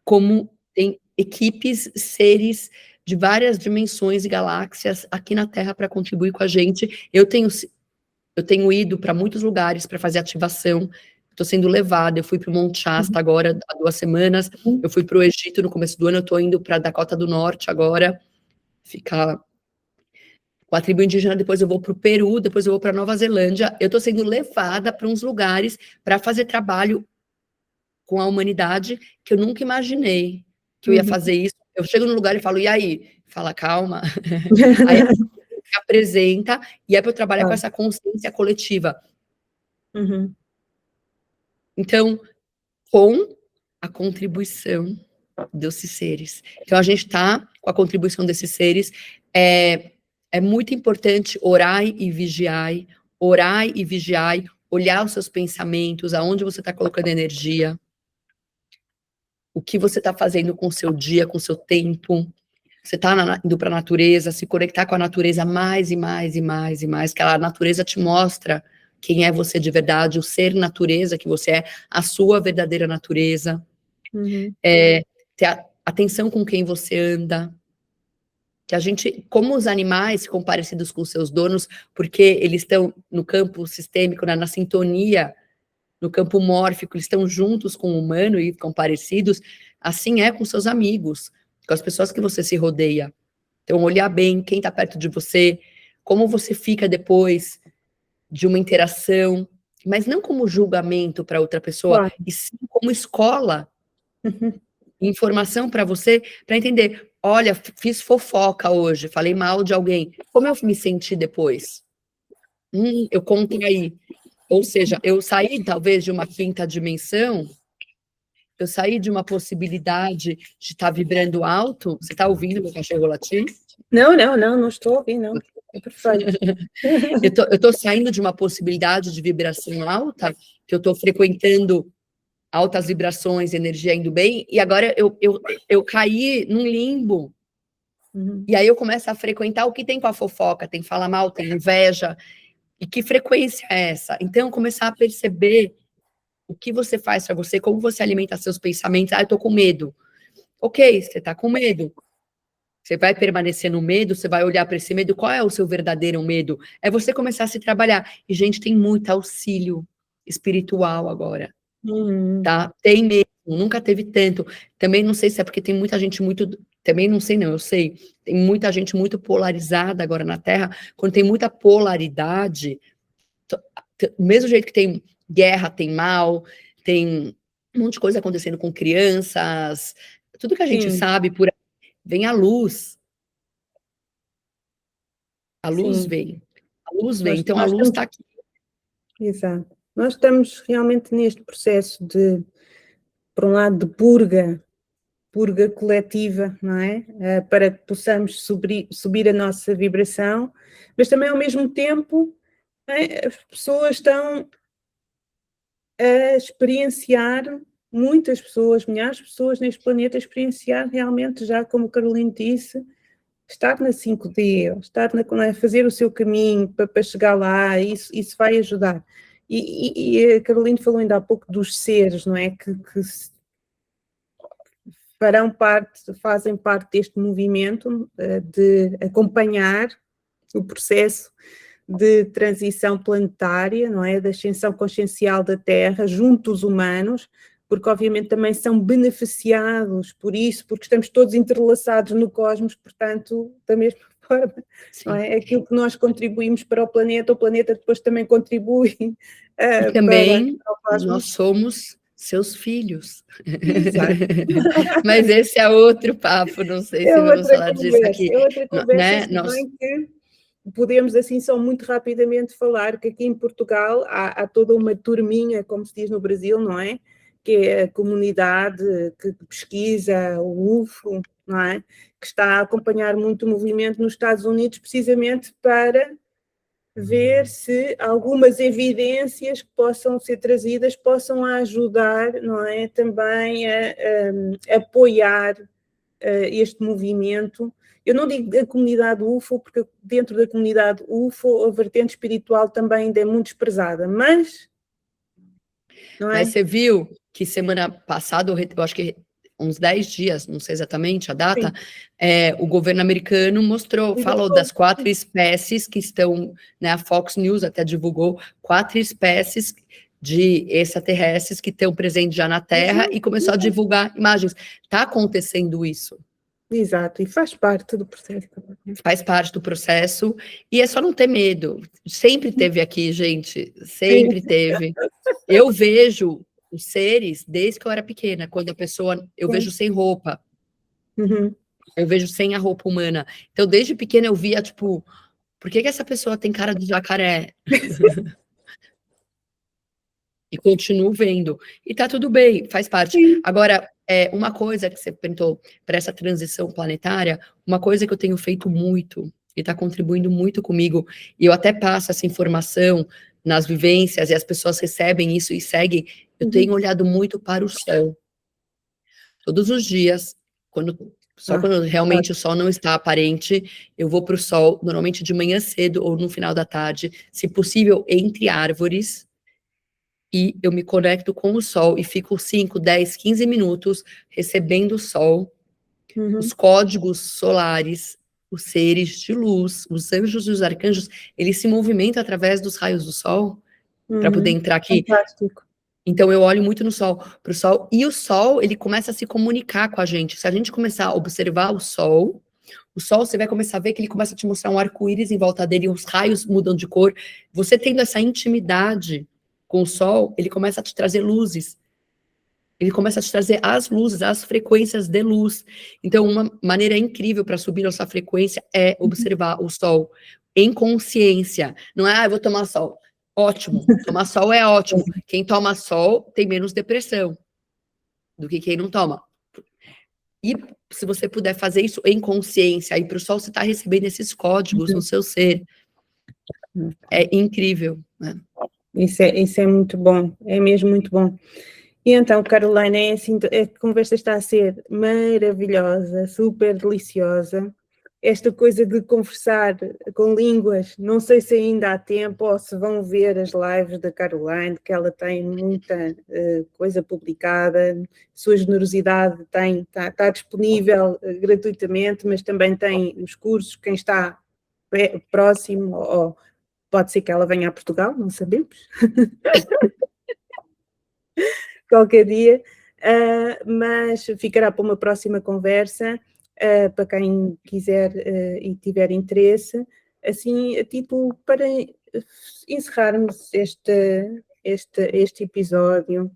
como tem equipes, seres de várias dimensões e galáxias aqui na Terra para contribuir com a gente. Eu tenho ido para muitos lugares para fazer ativação, estou sendo levada, eu fui para o Monte Shasta agora, há 2 semanas, eu fui para o Egito no começo do ano, eu estou indo para a Dakota do Norte agora, ficar com a tribo indígena, depois eu vou para o Peru, depois eu vou para Nova Zelândia, eu estou sendo levada para uns lugares para fazer trabalho com a humanidade que eu nunca imaginei que eu ia fazer isso. Eu chego no lugar e falo, e aí? Fala, calma. Aí a gente se apresenta e é para eu trabalhar com essa consciência coletiva. Então, com a contribuição desses seres. Então, a gente está com a contribuição desses seres. É muito importante orai e vigiai, olhar os seus pensamentos, aonde você está colocando energia, o que você está fazendo com o seu dia, com o seu tempo. Você está indo para a natureza, se conectar com a natureza mais e mais e mais e mais, que a natureza te mostra quem é você de verdade, o ser natureza que você é, a sua verdadeira natureza. Ter atenção com quem você anda. Que a gente, como os animais ficam parecidos com os seus donos, porque eles estão no campo sistêmico, na sintonia, no campo mórfico, eles estão juntos com o humano e ficam parecidos, assim é com seus amigos, com as pessoas que você se rodeia. Então, olhar bem quem está perto de você, como você fica depois de uma interação, mas não como julgamento para outra pessoa, e sim como escola, informação para você, para entender, olha, fiz fofoca hoje, falei mal de alguém, como eu me senti depois? Eu contraí. Ou seja, eu saí talvez de uma quinta dimensão, eu saí de uma possibilidade de estar vibrando alto. Você está ouvindo meu cachorro latir? Não estou ouvindo, não. É perfeito. Eu estou saindo de uma possibilidade de vibração alta, que eu estou frequentando altas vibrações, energia indo bem, e agora eu caí num limbo. E aí eu começo a frequentar o que tem com a fofoca, tem fala mal, tem inveja. E que frequência é essa? Então, começar a perceber o que você faz para você, como você alimenta seus pensamentos. Eu tô com medo. Ok, você tá com medo. Você vai permanecer no medo, você vai olhar para esse medo. Qual é o seu verdadeiro medo? É você começar a se trabalhar. E, gente, tem muito auxílio espiritual agora. Tá? Tem mesmo, nunca teve tanto. Também não sei se é porque tem muita gente muito... Também não sei, não, eu sei. Tem muita gente muito polarizada agora na Terra. Quando tem muita polaridade, do mesmo jeito que tem guerra, tem mal, tem um monte de coisa acontecendo com crianças, tudo que a gente sabe por aí, vem a luz. A luz vem. A luz vem. Então, a luz está aqui. Exato. Nós estamos realmente neste processo de, por um lado, de purga coletiva, não é? Para que possamos subir a nossa vibração, mas também, ao mesmo tempo, as pessoas estão a experienciar, muitas pessoas, milhares de pessoas neste planeta, a experienciar realmente, já como a Caroline disse, estar na 5D, estar a fazer o seu caminho para chegar lá, isso vai ajudar. E a Caroline falou ainda há pouco dos seres, não é? Que fazem parte deste movimento de acompanhar o processo de transição planetária, não é? Da ascensão consciencial da Terra junto aos humanos, porque obviamente também são beneficiados por isso, porque estamos todos entrelaçados no cosmos, portanto, da mesma forma, não é? Aquilo que nós contribuímos para o planeta depois também contribui e também para o cosmos. Nós somos seus filhos. Mas esse é outro papo, não sei se vamos falar disso aqui. É outra conversa, que podemos assim só muito rapidamente falar que aqui em Portugal há toda uma turminha, como se diz no Brasil, não é? Que é a comunidade que pesquisa o UFO, não é? Que está a acompanhar muito o movimento nos Estados Unidos, precisamente para ver se algumas evidências que possam ser trazidas possam ajudar, não é? Também a apoiar este movimento. Eu não digo da comunidade UFO, porque dentro da comunidade UFO a vertente espiritual também ainda é muito desprezada, mas... Não é? Mas você viu que semana passada, eu acho que uns 10 dias, não sei exatamente a data, o governo americano falou das 4 espécies que estão, né, a Fox News até divulgou 4 espécies de extraterrestres que estão presentes já na Terra e começou a divulgar imagens. Está acontecendo isso. Exato, e faz parte do processo. Faz parte do processo, e é só não ter medo. Sempre teve aqui, gente, sempre teve. Eu vejo os seres desde que eu era pequena, quando a pessoa, eu vejo sem roupa, eu vejo sem a roupa humana. Então, desde pequena eu via, tipo, por que essa pessoa tem cara de jacaré? E continuo vendo. E tá tudo bem, faz parte. Agora, uma coisa que você perguntou para essa transição planetária, uma coisa que eu tenho feito muito, e está contribuindo muito comigo, e eu até passo essa informação nas vivências, e as pessoas recebem isso e seguem, eu tenho olhado muito para o céu. Todos os dias, quando realmente o sol não está aparente, eu vou para o sol, normalmente de manhã cedo ou no final da tarde, se possível, entre árvores, e eu me conecto com o sol e fico 5, 10, 15 minutos recebendo o sol, os códigos solares, os seres de luz, os anjos e os arcanjos, eles se movimentam através dos raios do sol para poder entrar aqui. Fantástico. Então eu olho muito no sol, para o sol, e o sol, ele começa a se comunicar com a gente. Se a gente começar a observar o sol, você vai começar a ver que ele começa a te mostrar um arco-íris em volta dele, os raios mudam de cor. Você tendo essa intimidade com o sol, ele começa a te trazer luzes. Ele começa a te trazer as luzes, as frequências de luz. Então, uma maneira incrível para subir nossa frequência é observar o sol em consciência. Não é, eu vou tomar sol. Ótimo, tomar sol é ótimo. Quem toma sol tem menos depressão do que quem não toma. E se você puder fazer isso em consciência, aí para o sol você está recebendo esses códigos no seu ser. É incrível, né? Isso é muito bom, é mesmo muito bom. E então, Carolina, assim, a conversa está a ser maravilhosa, super deliciosa. Esta coisa de conversar com línguas, não sei se ainda há tempo ou se vão ver as lives da Caroline, que ela tem muita coisa publicada, sua generosidade está disponível gratuitamente, mas também tem os cursos, quem está próximo, ou pode ser que ela venha a Portugal, não sabemos. Qualquer dia, mas ficará para uma próxima conversa, para quem quiser e tiver interesse, assim, a título para encerrarmos este episódio,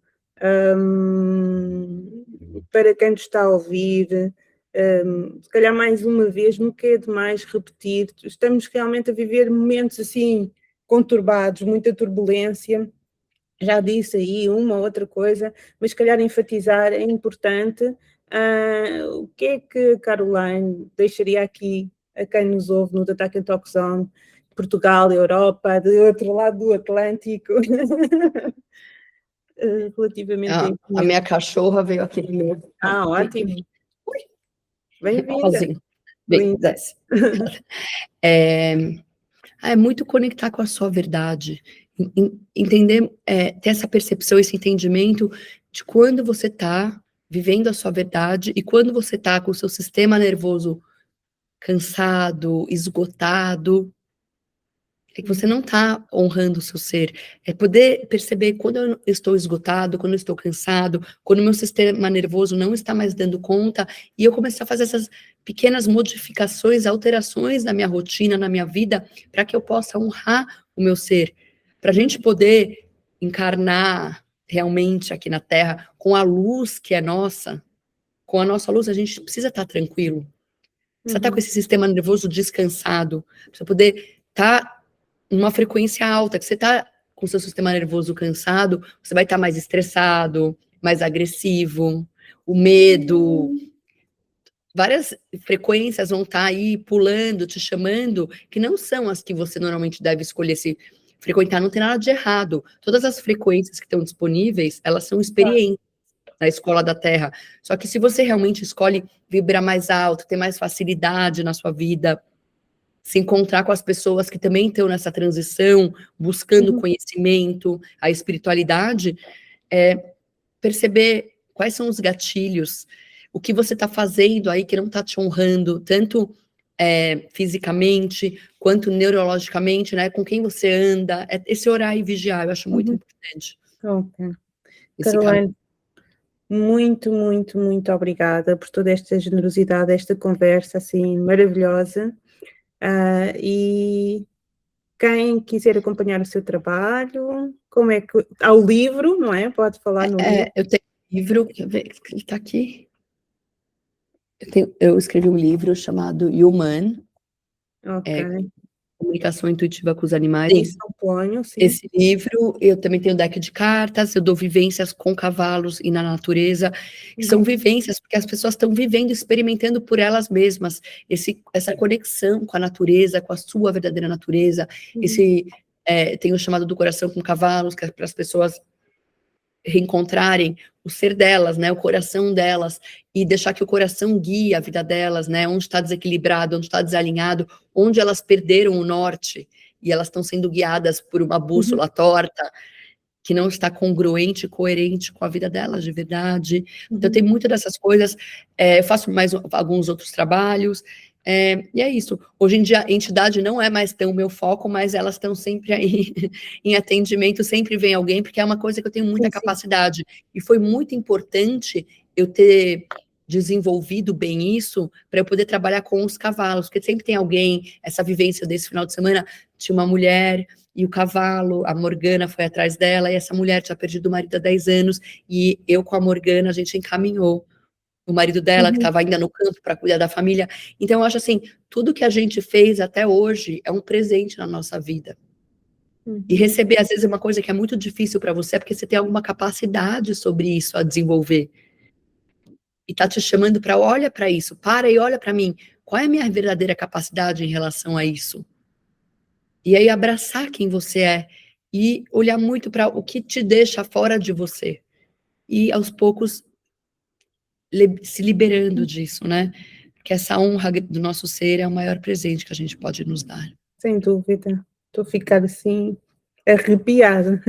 para quem nos está a ouvir, se calhar mais uma vez, nunca é demais repetir, estamos realmente a viver momentos assim conturbados, muita turbulência. Já disse aí uma ou outra coisa, mas se calhar enfatizar é importante. O que é que a Caroline deixaria aqui a quem nos ouve no Attack and Talk Zone, Portugal, Europa, do outro lado do Atlântico, relativamente a minha cachorra veio aqui no meu... ótimo. Bem-vinda. Bem, desce. É muito conectar com a sua verdade, entender, ter essa percepção, esse entendimento de quando você está vivendo a sua verdade e quando você está com o seu sistema nervoso cansado, esgotado, é que você não está honrando o seu ser. É poder perceber quando eu estou esgotado, quando eu estou cansado, quando o meu sistema nervoso não está mais dando conta, e eu começar a fazer essas pequenas modificações, alterações na minha rotina, na minha vida, para que eu possa honrar o meu ser. Para a gente poder encarnar realmente aqui na Terra, com a luz que é nossa, com a nossa luz, a gente precisa estar tranquilo. Precisa estar com esse sistema nervoso descansado, precisa poder estar numa frequência alta, que você está com o seu sistema nervoso cansado, você vai estar mais estressado, mais agressivo, o medo, várias frequências vão estar aí pulando, te chamando, que não são as que você normalmente deve escolher se frequentar, não tem nada de errado. Todas as frequências que estão disponíveis, elas são experiências na escola da Terra. Só que se você realmente escolhe vibrar mais alto, ter mais facilidade na sua vida, se encontrar com as pessoas que também estão nessa transição, buscando conhecimento, a espiritualidade, perceber quais são os gatilhos, o que você está fazendo aí que não está te honrando, tanto fisicamente, quanto neurologicamente, né? Com quem você anda, esse orar e vigiar, eu acho muito importante. Ok. Caroline, muito, muito, muito obrigada por toda esta generosidade, esta conversa assim maravilhosa. E quem quiser acompanhar o seu trabalho, como é que... Há o livro, não é? Pode falar no livro. Eu tenho um livro, quer ver, ele está aqui. Eu escrevi um livro chamado Human, Ok. Comunicação Intuitiva com os Animais. Sim, São Ponho, sim. Esse livro, eu também tenho deck de cartas, eu dou vivências com cavalos e na natureza, que são vivências, porque as pessoas estão vivendo, experimentando por elas mesmas, essa conexão com a natureza, com a sua verdadeira natureza, tenho chamado do coração com cavalos, que é para as pessoas reencontrarem o ser delas, né, o coração delas, e deixar que o coração guie a vida delas, né, onde está desequilibrado, onde está desalinhado, onde elas perderam o norte, e elas estão sendo guiadas por uma bússola torta, que não está congruente, coerente com a vida delas de verdade. Então, tem muitas dessas coisas, eu faço mais alguns outros trabalhos, e é isso. Hoje em dia, a entidade não é mais tão o meu foco, mas elas estão sempre aí em atendimento, sempre vem alguém, porque é uma coisa que eu tenho muita capacidade. E foi muito importante eu ter desenvolvido bem isso, para eu poder trabalhar com os cavalos, porque sempre tem alguém, essa vivência desse final de semana, tinha uma mulher e o cavalo, a Morgana foi atrás dela, e essa mulher tinha perdido o marido há 10 anos, e eu com a Morgana, a gente encaminhou o marido dela, que estava ainda no campo para cuidar da família. Então, eu acho assim, tudo que a gente fez até hoje é um presente na nossa vida. E receber, às vezes, é uma coisa que é muito difícil para você, porque você tem alguma capacidade sobre isso a desenvolver. E tá te chamando para, olha para isso, para e olha para mim. Qual é a minha verdadeira capacidade em relação a isso? E aí abraçar quem você é e olhar muito para o que te deixa fora de você. E, aos poucos, se liberando disso, né? Porque essa honra do nosso ser é o maior presente que a gente pode nos dar. Sem dúvida. Estou a ficar assim, arrepiada.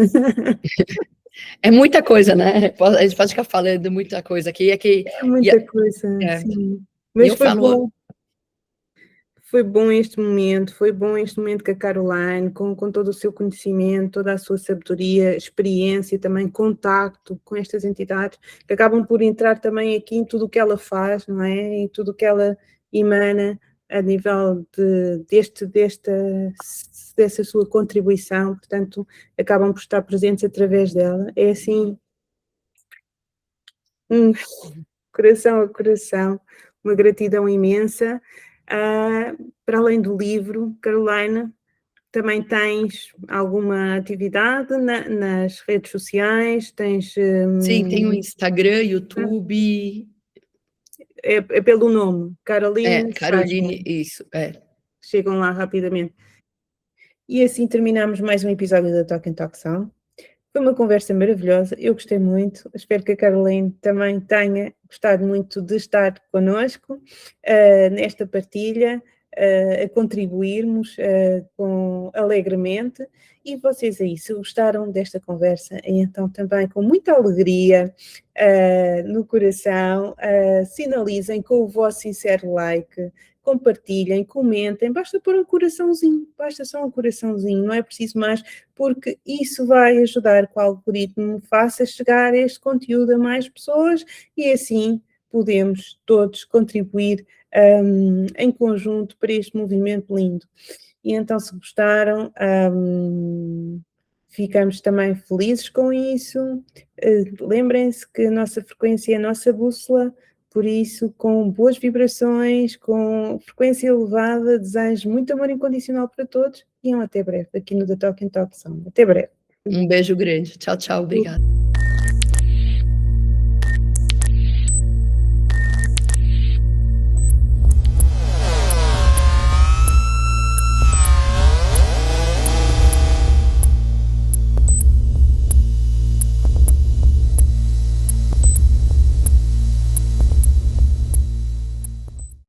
É muita coisa, né? A gente pode ficar falando muita coisa aqui. É muita coisa, sim. Mas foi bom. Foi bom este momento com a Caroline, com todo o seu conhecimento, toda a sua sabedoria, experiência, também contacto com estas entidades, que acabam por entrar também aqui em tudo o que ela faz, não é? Em tudo o que ela emana a nível dessa sua contribuição, portanto, acabam por estar presentes através dela. É assim, coração a coração, uma gratidão imensa. Para além do livro, Carolina, também tens alguma atividade nas redes sociais? Sim, tem o Instagram, YouTube. É pelo nome, Caroline. Caroline, isso, Chegam lá rapidamente. E assim terminamos mais um episódio da Talk and Talk Sound. Foi uma conversa maravilhosa, eu gostei muito, espero que a Caroline também tenha gostado muito de estar connosco nesta partilha, a contribuirmos alegremente, e vocês aí, se gostaram desta conversa, então também com muita alegria no coração, sinalizem com o vosso sincero like, compartilhem, comentem, basta pôr um coraçãozinho, basta só um coraçãozinho, não é preciso mais, porque isso vai ajudar que o algoritmo faça chegar este conteúdo a mais pessoas e assim podemos todos contribuir em conjunto para este movimento lindo. E então, se gostaram, ficamos também felizes com isso. Lembrem-se que a nossa frequência é a nossa bússola. Por isso, com boas vibrações, com frequência elevada, desejo muito amor incondicional para todos e até breve, aqui no The Talk and Talk Sound. Até breve. Um beijo grande. Tchau, tchau. Obrigada.